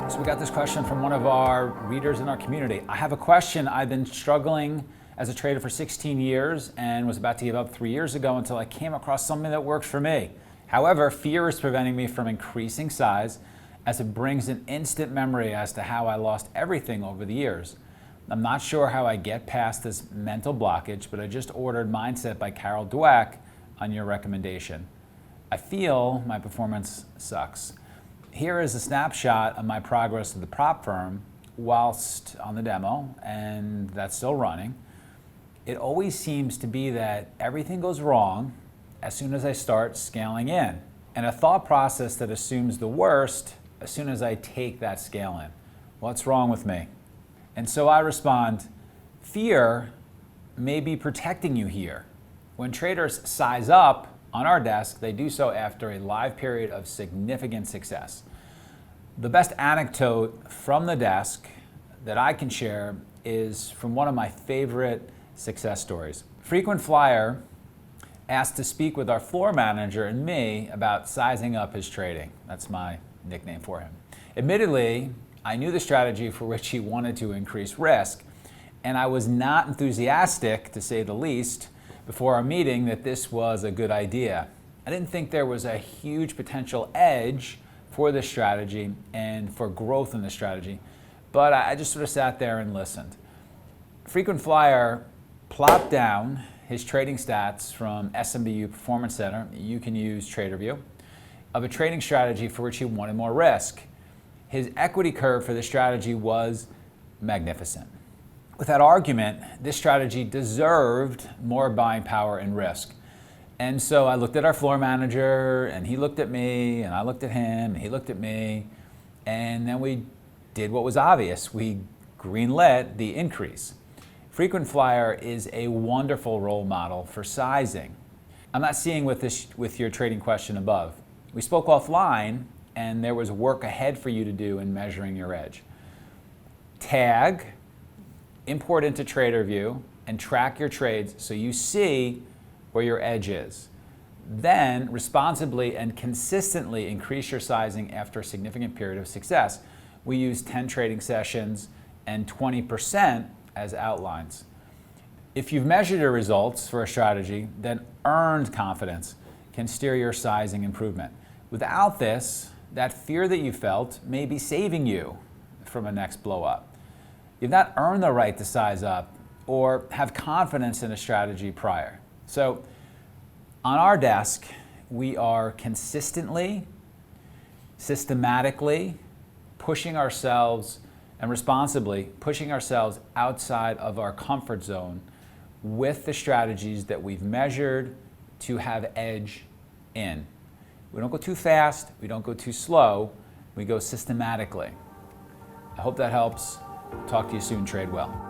So we got this question from one of our readers in our community. I have a question. I've been struggling as a trader for 16 years and was about to give up 3 years ago until I came across something that works for me. However, fear is preventing me from increasing size as it brings an instant memory as to how I lost everything over the years. I'm not sure how I get past this mental blockage, but I just ordered Mindset by Carol Dweck on your recommendation. I feel my performance sucks. Here is a snapshot of my progress with the prop firm whilst on the demo, and that's still running. It always seems to be that everything goes wrong as soon as I start scaling in, and a thought process that assumes the worst as soon as I take that scale in. What's wrong with me? And so I respond, fear may be protecting you here. When traders size up on our desk, they do so after a live period of significant success. The best anecdote from the desk that I can share is from one of my favorite success stories. Frequent Flyer asked to speak with our floor manager and me about sizing up his trading. That's my nickname for him. Admittedly, I knew the strategy for which he wanted to increase risk, and I was not enthusiastic, to say the least, before our meeting that this was a good idea. I didn't think there was a huge potential edge for this strategy and for growth in the strategy, but I just sort of sat there and listened. Frequent Flyer plopped down his trading stats from SMBU Performance Center, you can use TraderView, of a trading strategy for which he wanted more risk. His equity curve for the strategy was magnificent. Without argument, this strategy deserved more buying power and risk. And so I looked at our floor manager, and he looked at me, and I looked at him, and he looked at me, and then we did what was obvious. We greenlit the increase. Frequent Flyer is a wonderful role model for sizing. I'm not seeing with your trading question above. We spoke offline, and there was work ahead for you to do in measuring your edge. Tag, import into TraderView, and track your trades so you see where your edge is. Then responsibly and consistently increase your sizing after a significant period of success. We use 10 trading sessions and 20% as outlines. If you've measured your results for a strategy, then earned confidence can steer your sizing improvement. Without this, that fear that you felt may be saving you from a next blow up. You've not earned the right to size up or have confidence in a strategy prior. So on our desk, we are consistently, systematically pushing ourselves and responsibly pushing ourselves outside of our comfort zone with the strategies that we've measured to have edge in. We don't go too fast, we don't go too slow, we go systematically. I hope that helps. Talk to you soon. Trade well.